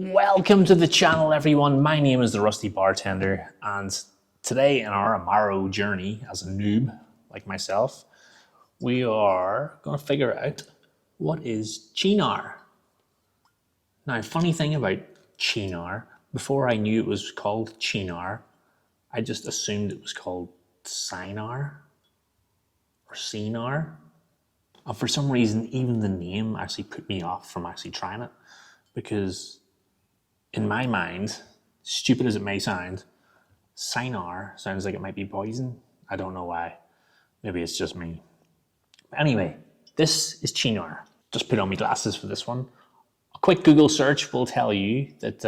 Welcome to the channel, everyone. My name is the Rusty Bartender, and today in our Amaro journey as a noob like myself, we are going to figure out what is Cynar. Now, funny thing about Cynar, before I knew it was called Cynar, I just assumed it was called Cynar or Cynar. And for some reason, even the name actually put me off from actually trying it, because in my mind, stupid as it may sound, Cynar sounds like it might be poison. I don't know why. Maybe it's just me. But anyway, this is Cynar. Just put on my glasses for this one. A quick Google search will tell you that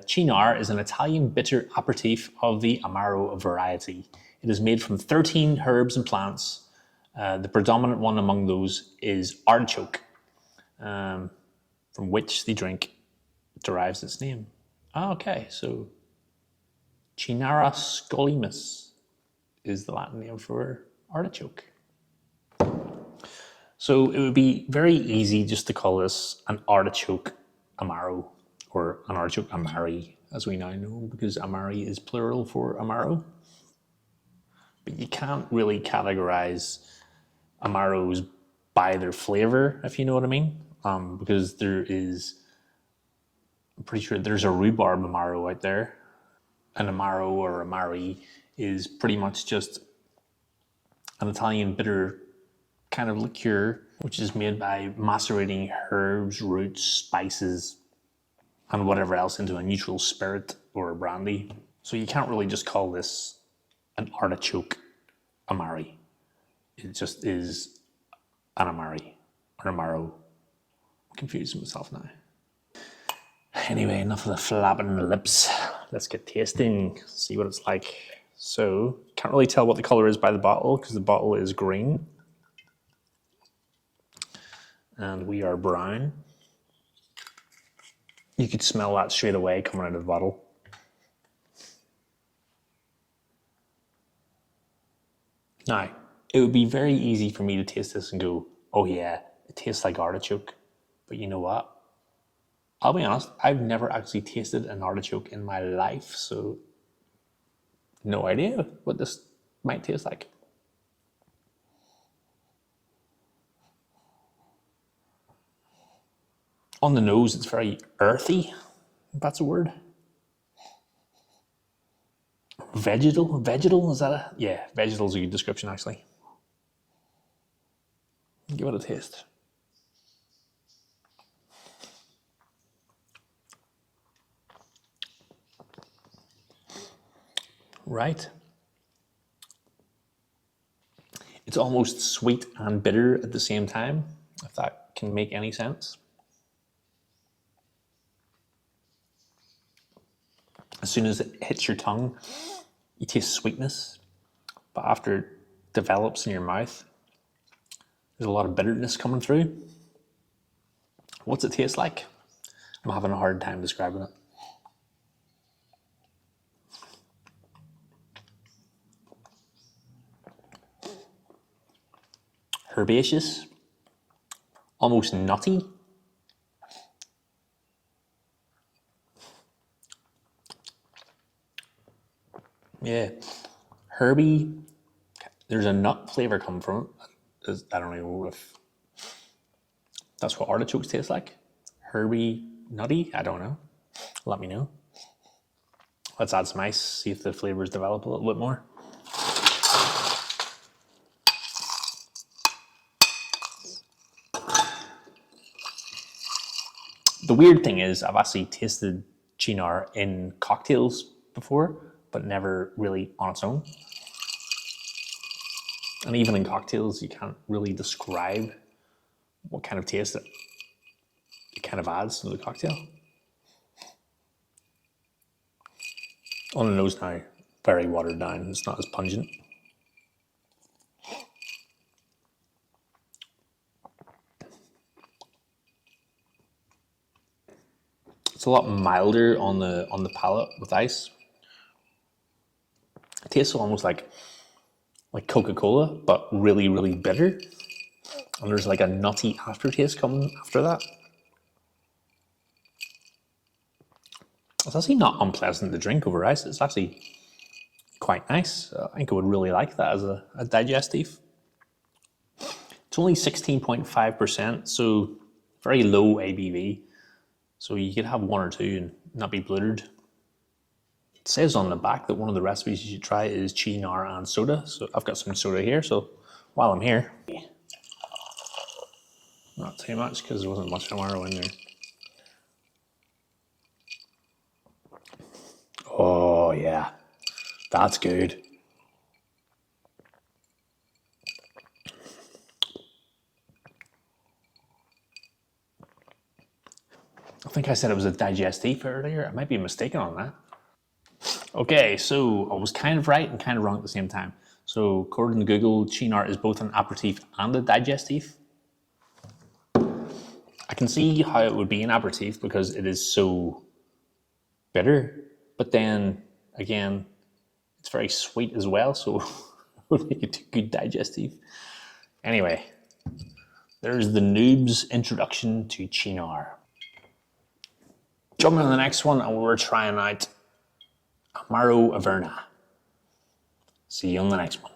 Cynar is an Italian bitter aperitif of the Amaro variety. It is made from 13 herbs and plants. The predominant one among those is artichoke, from which the drink derives its name. Okay, so Cynar Spritz is the Latin name for artichoke. So it would be very easy just to call this an artichoke Amaro, or an artichoke Amari, as we now know, because Amari is plural for Amaro. But you can't really categorize Amaros by their flavor, if you know what I mean, because there is, I'm pretty sure there's a rhubarb Amaro out there. An Amaro or Amari is pretty much just an Italian bitter kind of liqueur, which is made by macerating herbs, roots, spices, and whatever else into a neutral spirit or a brandy. So you can't really just call this an artichoke Amari. It just is an Amari or Amaro. I'm confusing myself now. Anyway, enough of the flapping the lips. Let's get tasting, see what it's like. So, can't really tell what the color is by the bottle because the bottle is green. And we are brown. You could smell that straight away coming out of the bottle. Now, it would be very easy for me to taste this and go, oh yeah, it tastes like artichoke. But you know what? I'll be honest, I've never actually tasted an artichoke in my life, so no idea what this might taste like. On the nose, it's very earthy, if that's a word. Vegetal, is that a? Yeah, vegetal is a good description, actually. Give it a taste. Right. It's almost sweet and bitter at the same time, if that can make any sense. As soon as it hits your tongue, you taste sweetness, but after it develops in your mouth, there's a lot of bitterness coming through. What's it taste like? I'm having a hard time describing it. Herbaceous, almost nutty. Yeah, herby. There's a nut flavor coming from it. I don't know if that's what artichokes taste like. Herby, nutty, I don't know. Let me know. Let's add some ice, see if the flavors develop a little bit more. The weird thing is I've actually tasted Cynar in cocktails before, but never really on its own. And even in cocktails, you can't really describe what kind of taste it kind of adds to the cocktail. On the nose now, very watered down. It's not as pungent. It's a lot milder on the palate with ice. It tastes almost like Coca-Cola, but really, really bitter. And there's like a nutty aftertaste coming after that. It's actually not unpleasant to drink over ice. It's actually quite nice. I think I would really like that as a digestif. It's only 16.5%, so very low ABV. So you could have one or two and not be bloated. It says on the back that one of the recipes you should try is Cynar and soda. So I've got some soda here, so while I'm here, not too much because there wasn't much Amaro in there. Oh yeah, that's good. I think I said it was a digestif earlier. I might be mistaken on that. Okay, so I was kind of right and kind of wrong at the same time. So according to Google, Cynar is both an aperitif and a digestif. I can see how it would be an aperitif because it is so bitter, but then again, it's very sweet as well, so it would make it a good digestif. Anyway, there's the Noobs introduction to Cynar. Jumping on the next one, and we're trying out Amaro Averna. See you on the next one.